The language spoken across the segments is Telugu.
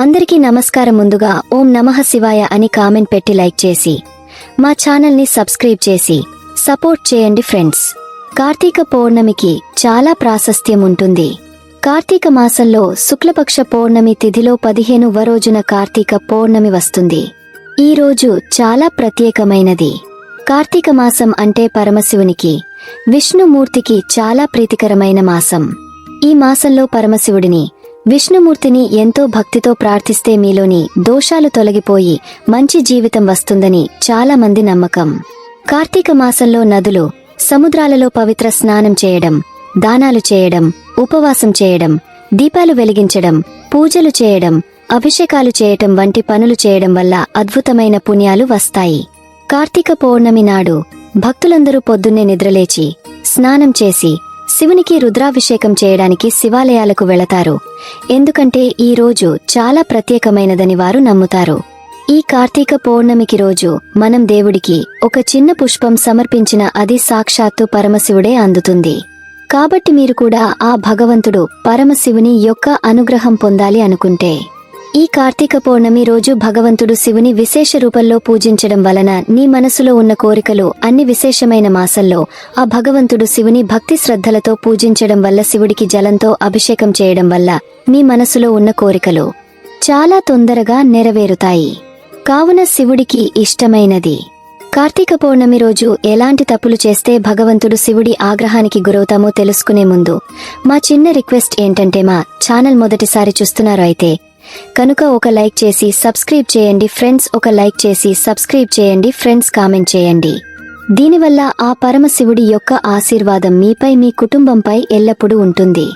అందరికీ నమస్కారం. ముందుగా ఓం నమః శివాయ అని కామెంట్ పెట్టి లైక్ చేసి మా ఛానల్ ని సబ్స్క్రైబ్ చేసి సపోర్ట్ చేయండి ఫ్రెండ్స్. కార్తీక పౌర్ణమికి చాలా ప్రాశస్త్యం ఉంటుంది. కార్తీక మాసంలో శుక్లపక్ష పౌర్ణమి తిథిలో 15వ రోజున కార్తీక పౌర్ణమి వస్తుంది. ఈ రోజు చాలా ప్రత్యేకమైనది. కార్తీక మాసం అంటే పరమశివునికి, విష్ణుమూర్తికి చాలా ప్రీతికరమైన మాసం. ఈ మాసంలో పరమశివుడిని, విష్ణుమూర్తిని ఎంతో భక్తితో ప్రార్థిస్తే మీలోని దోషాలు తొలగిపోయి మంచి జీవితం వస్తుందని చాలా మంది నమ్మకం. కార్తీక మాసంలో నదులు, సముద్రాలలో పవిత్ర స్నానం చేయడం, దానాలు చేయడం, ఉపవాసం చేయడం, దీపాలు వెలిగించడం, పూజలు చేయడం, అభిషేకాలు చేయటం వంటి పనులు చేయడం వల్ల అద్భుతమైన పుణ్యాలు వస్తాయి. కార్తీక పౌర్ణమి నాడు భక్తులందరూ పొద్దున్నే నిద్రలేచి స్నానం చేసి శివునికి రుద్రాభిషేకం చేయడానికి శివాలయాలకు వెళతారు. ఎందుకంటే ఈ రోజు చాలా ప్రత్యేకమైనదని వారు నమ్ముతారు. ఈ కార్తీక పౌర్ణమికి రోజు మనం దేవుడికి ఒక చిన్న పుష్పం సమర్పించిన అది సాక్షాత్తు పరమశివుడే అందుతుంది. కాబట్టి మీరు కూడా ఆ భగవంతుడు పరమశివుని యొక్క అనుగ్రహం పొందాలి అనుకుంటే ఈ కార్తీక పౌర్ణమి రోజు భగవంతుడు శివుని విశేష రూపంలో పూజించడం వలన నీ మనసులో ఉన్న కోరికలు అన్ని విశేషమైన మాసంలో ఆ భగవంతుడు శివుని భక్తి శ్రద్ధలతో పూజించడం వల్ల, శివుడికి జలంతో అభిషేకం చేయడం వల్ల మీ మనసులో ఉన్న కోరికలు చాలా తొందరగా నెరవేరుతాయి. కావున శివుడికి ఇష్టమైనది కార్తీక పౌర్ణమి రోజు ఎలాంటి తప్పులు చేస్తే భగవంతుడు శివుడి ఆగ్రహానికి గురవుతామో తెలుసుకునే ముందు మా చిన్న రిక్వెస్ట్ ఏంటంటే, మా ఛానల్ మొదటిసారి చూస్తున్నారు అయితే కనుక ఒక లైక్ చేసి సబ్స్క్రైబ్ చేయండి ఫ్రెండ్స్. ఒక లైక్ చేసి సబ్స్క్రైబ్ చేయండి ఫ్రెండ్స్. కామెంట్ చేయండి. దీనివల్ల ఆ పరమశివుడి యొక్క ఆశీర్వాదం మీపై, మీ కుటుంబంపై ఎల్లప్పుడూ ఉంటుంది.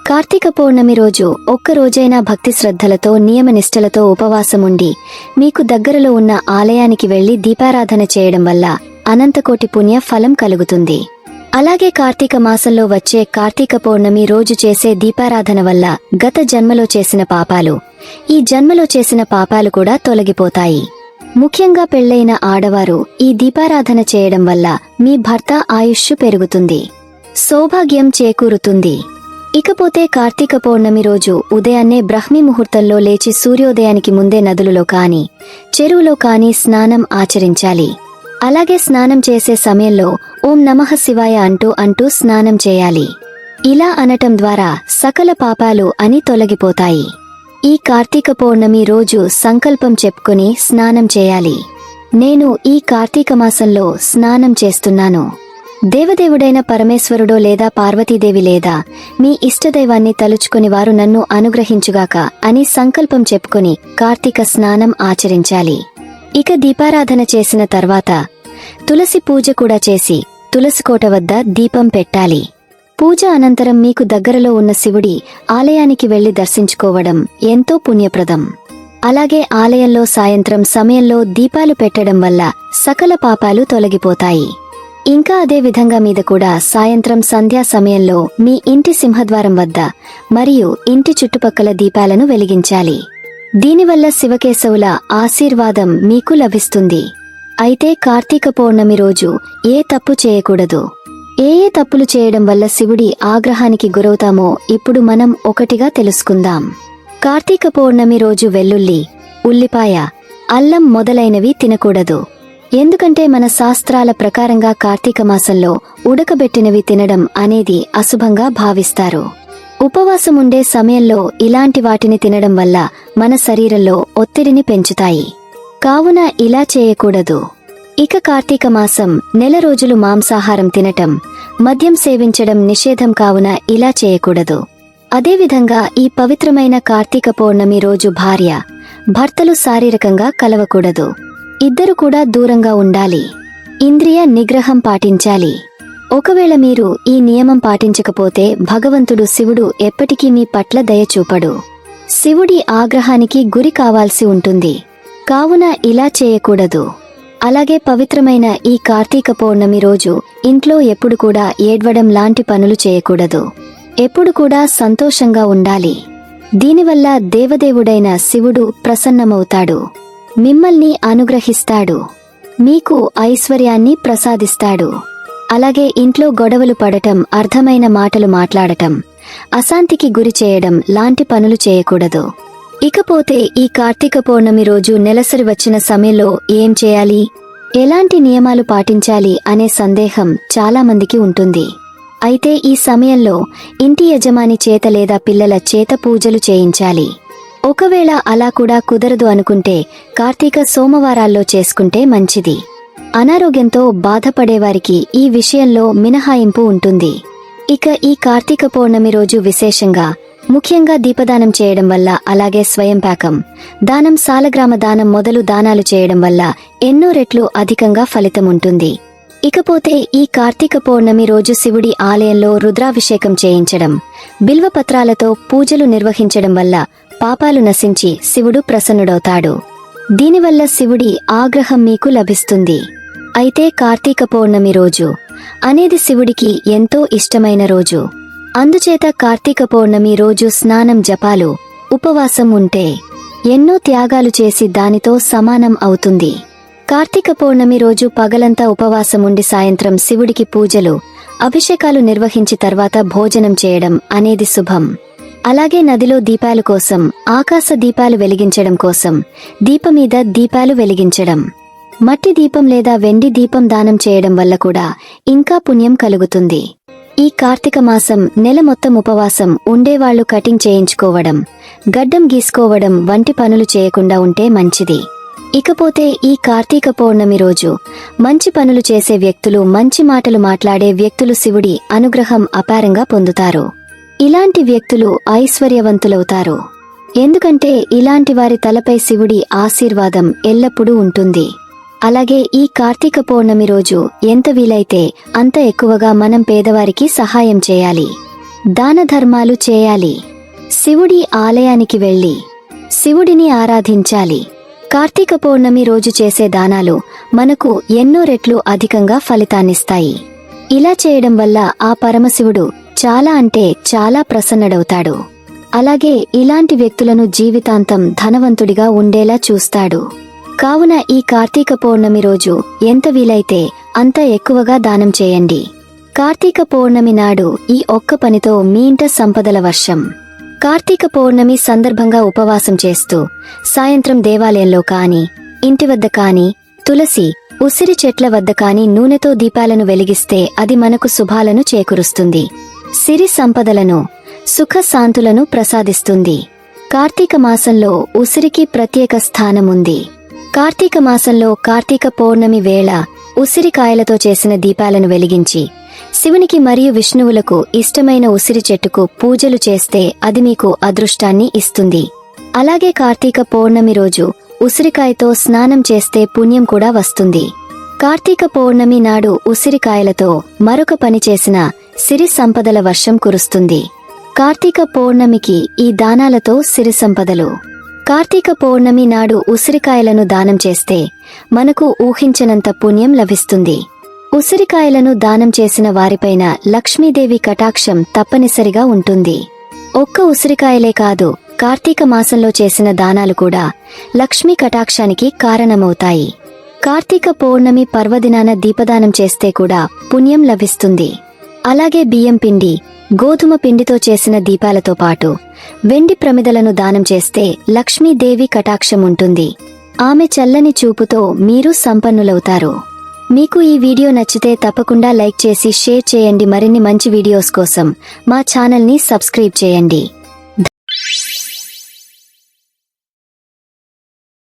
కార్తీక పౌర్ణమి రోజు ఒక్క రోజైనా భక్తి శ్రద్ధలతో నియమనిష్టలతో ఉపవాసం ఉండి మీకు దగ్గరలో ఉన్న ఆలయానికి వెళ్లి దీపారాధన చేయడం వల్ల అనంతకోటి పుణ్య ఫలం కలుగుతుంది. అలాగే కార్తీక మాసంలో వచ్చే కార్తీక పౌర్ణమి రోజు చేసే దీపారాధన వల్ల గత జన్మలో చేసిన పాపాలు, ఈ జన్మలో చేసిన పాపాలు కూడా తొలగిపోతాయి. ముఖ్యంగా పెళ్లైన ఆడవారు ఈ దీపారాధన చేయడం వల్ల మీ భర్త ఆయుష్షు పెరుగుతుంది, సౌభాగ్యం చేకూరుతుంది. ఇకపోతే కార్తీక పౌర్ణమి రోజు ఉదయాన్నే బ్రహ్మీ ముహూర్తంలో లేచి సూర్యోదయానికి ముందే నదులలో కాని చెరువులో కాని స్నానం ఆచరించాలి. అలాగే స్నానం చేసే సమయంలో ఓం నమః శివాయ అంటూ స్నానం చేయాలి. ఇలా అనటం ద్వారా సకల పాపాలు అని తొలగిపోతాయి. ఈ కార్తీక పౌర్ణమి రోజు సంకల్పం చెప్పుకొని స్నానం చేయాలి. నేను ఈ కార్తీక మాసంలో స్నానం చేస్తున్నాను. దేవదేవుడైన పరమేశ్వరుడో లేదా పార్వతీదేవి లేదా మీ ఇష్టదైవాన్ని తలుచుకుని వారు నన్ను అనుగ్రహించుగాక అని సంకల్పం చెప్పుకొని కార్తీక స్నానం ఆచరించాలి. ఇక దీపారాధన చేసిన తర్వాత తులసి పూజ కూడా చేసి తులసికోట వద్ద దీపం పెట్టాలి. పూజ అనంతరం మీకు దగ్గరలో ఉన్న శివుడి ఆలయానికి వెళ్లి దర్శించుకోవడం ఎంతో పుణ్యప్రదం. అలాగే ఆలయంలో సాయంత్రం సమయంలో దీపాలు పెట్టడం వల్ల సకల పాపాలు తొలగిపోతాయి. ఇంకా అదే విధంగా మీద కూడా సాయంత్రం సంధ్యా సమయంలో మీ ఇంటి సింహద్వారం వద్ద మరియు ఇంటి చుట్టుపక్కల దీపాలను వెలిగించాలి. దీనివల్ల శివకేశవుల ఆశీర్వాదం మీకు లభిస్తుంది. అయితే కార్తీక పౌర్ణమి రోజు ఏ తప్పు చేయకూడదు. ఏ తప్పులు చేయడం వల్ల శివుడి ఆగ్రహానికి గురవుతామో ఇప్పుడు మనం ఒకటిగా తెలుసుకుందాం. కార్తీక పౌర్ణమి రోజు వెల్లుల్లి, ఉల్లిపాయ, అల్లం మొదలైనవి తినకూడదు. ఎందుకంటే మన శాస్త్రాల ప్రకారంగా కార్తీక మాసంలో ఉడకబెట్టినవి తినడం అనేది అశుభంగా భావిస్తారు. ఉపవాసం ఉండే సమయంలో ఇలాంటి వాటిని తినడం వల్ల మన శరీరంలో ఒత్తిడిని పెంచుతాయి. కావున ఇలా చేయకూడదు. ఇక కార్తీక మాసం నెల రోజులు మాంసాహారం తినటం, మద్యం సేవించడం నిషేధం. కావున ఇలా చేయకూడదు. అదేవిధంగా ఈ పవిత్రమైన కార్తీక పౌర్ణమి రోజు భార్య, భర్తలు శారీరకంగా కలవకూడదు. ఇద్దరు కూడా దూరంగా ఉండాలి. ఇంద్రియ నిగ్రహం పాటించాలి. ఒకవేళ మీరు ఈ నియమం పాటించకపోతే భగవంతుడు శివుడు ఎప్పటికీ మీ పట్ల దయ చూపడు. శివుడి ఆగ్రహానికి గురి కావాల్సి ఉంటుంది. కావున ఇలా చేయకూడదు. అలాగే పవిత్రమైన ఈ కార్తీక పౌర్ణమి రోజు ఇంట్లో ఎప్పుడు కూడా ఏడ్వడం లాంటి పనులు చేయకూడదు. ఎప్పుడు కూడా సంతోషంగా ఉండాలి. దీనివల్ల దేవదేవుడైన శివుడు ప్రసన్నమవుతాడు, మిమ్మల్ని అనుగ్రహిస్తాడు, మీకు ఐశ్వర్యాన్ని ప్రసాదిస్తాడు. అలాగే ఇంట్లో గొడవలు పడటం, అర్థమైన మాటలు మాట్లాడటం, అశాంతికి గురి చేయడం లాంటి పనులు చేయకూడదు. ఇకపోతే ఈ కార్తీక పౌర్ణమి రోజు నెలసరి వచ్చిన సమయంలో ఏం చేయాలి, ఎలాంటి నియమాలు పాటించాలి అనే సందేహం చాలా మందికి ఉంటుంది. అయితే ఈ సమయంలో ఇంటి యజమాని చేత లేదా పిల్లల చేత పూజలు చేయించాలి. ఒకవేళ అలా కూడా కుదరదు అనుకుంటే కార్తీక సోమవారాల్లో చేసుకుంటే మంచిది. అనారోగ్యంతో బాధపడేవారికి ఈ విషయంలో మినహాయింపు ఉంటుంది. ఇక ఈ కార్తీక పౌర్ణమి రోజు విశేషంగా ముఖ్యంగా దీపదానం చేయడం వల్ల, అలాగే స్వయంపాకం దానం, సాలగ్రామ దానం మొదలు దానాలు చేయడం వల్ల ఎన్నో రెట్లు అధికంగా ఫలితం ఉంటుంది. ఇకపోతే ఈ కార్తీక పౌర్ణమి రోజు శివుడి ఆలయంలో రుద్రాభిషేకం చేయించడం, బిల్వపత్రాలతో పూజలు నిర్వహించడం వల్ల పాపాలు నశించి శివుడు ప్రసన్నుడవుతాడు. దీనివల్ల శివుడి ఆగ్రహం మీకు లభిస్తుంది. అయితే కార్తీక పౌర్ణమి రోజు అనేది శివుడికి ఎంతో ఇష్టమైన రోజు. అందుచేత కార్తీక పౌర్ణమి రోజు స్నానం, జపాలు, ఉపవాసం ఉంటే ఎన్నో త్యాగాలు చేసి దానితో సమానం అవుతుంది. కార్తీక పౌర్ణమి రోజు పగలంతా ఉపవాసం ఉండి సాయంత్రం శివుడికి పూజలు, అభిషేకాలు నిర్వహించి తర్వాత భోజనం చేయడం అనేది శుభం. అలాగే నదిలో దీపాల కోసం, ఆకాశ దీపాలు వెలిగించడం కోసం దీపమీద దీపాలు వెలిగించడం, మట్టి దీపం లేదా వెండి దీపం దానం చేయడం వల్ల కూడా ఇంకా పుణ్యం కలుగుతుంది. ఈ కార్తీక మాసం నెల మొత్తం ఉపవాసం ఉండేవాళ్లు కటింగ్ చేయించుకోవడం, గడ్డం గీసుకోవడం వంటి పనులు చేయకుండా ఉంటే మంచిది. ఇకపోతే ఈ కార్తీక పౌర్ణమి రోజు మంచి పనులు చేసే వ్యక్తులు, మంచి మాటలు మాట్లాడే వ్యక్తులు శివుడి అనుగ్రహం అపారంగా పొందుతారు. ఇలాంటి వ్యక్తులు ఐశ్వర్యవంతులవుతారు. ఎందుకంటే ఇలాంటి వారి తలపై శివుడి ఆశీర్వాదం ఎల్లప్పుడూ ఉంటుంది. అలాగే ఈ కార్తీక పౌర్ణమి రోజు ఎంత వీలైతే అంత ఎక్కువగా మనం పేదవారికి సహాయం చేయాలి, దాన ధర్మాలు చేయాలి, శివుడి ఆలయానికి వెళ్లి శివుడిని ఆరాధించాలి. కార్తీక పౌర్ణమి రోజు చేసే దానాలు మనకు ఎన్నో రెట్లు అధికంగా ఫలితాన్నిస్తాయి. ఇలా చేయడం వల్ల ఆ పరమశివుడు చాలా అంటే చాలా ప్రసన్నుడవుతాడు. అలాగే ఇలాంటి వ్యక్తులను జీవితాంతం ధనవంతుడిగా ఉండేలా చూస్తాడు. కావున ఈ కార్తీక పౌర్ణమి రోజు ఎంత వీలైతే అంత ఎక్కువగా దానం చేయండి. కార్తీక పౌర్ణమి నాడు ఈ ఒక్క పనితో మీ ఇంట సంపదల వర్షం. కార్తీక పౌర్ణమి సందర్భంగా ఉపవాసం చేస్తూ సాయంత్రం దేవాలయంలో కాని, ఇంటి వద్ద కాని, తులసి, ఉసిరి చెట్ల వద్ద కాని నూనెతో దీపాలను వెలిగిస్తే అది మనకు శుభాలను చేకూరుస్తుంది, సిరి సంపదలను, సుఖ శాంతులను ప్రసాదిస్తుంది. కార్తీక మాసంలో ఉసిరికి ప్రత్యేక స్థానముంది. కార్తీక మాసంలో కార్తీక పౌర్ణమి వేళ ఉసిరికాయలతో చేసిన దీపాలను వెలిగించి శివునికి మరియు విష్ణువులకు ఇష్టమైన ఉసిరి చెట్టుకు పూజలు చేస్తే అది మీకు అదృష్టాన్ని ఇస్తుంది. అలాగే కార్తీక పౌర్ణమి రోజు ఉసిరికాయతో స్నానం చేస్తే పుణ్యం కూడా వస్తుంది. కార్తీక పౌర్ణమి నాడు ఉసిరికాయలతో మరొక పని చేసిన సిరి సంపదల వర్షం కురుస్తుంది. కార్తీక పౌర్ణమికి ఈ దానాలతో సిరి సంపదలు. కార్తీక పౌర్ణమి నాడు ఉసిరికాయలను దానం చేస్తే మనకు ఊహించనంత పుణ్యం లభిస్తుంది. ఉసిరికాయలను దానం చేసిన వారిపైన లక్ష్మీదేవి కటాక్షం తప్పనిసరిగా ఉంటుంది. ఒక్క ఉసిరికాయలే కాదు, కార్తీక మాసంలో చేసిన దానాలు కూడా లక్ష్మీ కటాక్షానికి కారణమవుతాయి. కార్తీక పౌర్ణమి పర్వదినాన దీపదానం చేస్తే కూడా పుణ్యం లభిస్తుంది. అలాగే బియ్యం పిండి, గోధుమ పిండితో చేసిన దీపాలతో పాటు వెండి ప్రమిదలను దానం చేస్తే లక్ష్మీదేవి కటాక్షం ఉంటుంది. ఆమె చల్లని చూపుతో మీరు సంపన్నులవుతారు. మీకు ఈ వీడియో నచ్చితే తప్పకుండా లైక్ చేసి షేర్ చేయండి. మరిన్ని మంచి వీడియోస్ కోసం మా ఛానల్ని సబ్స్క్రైబ్ చేయండి.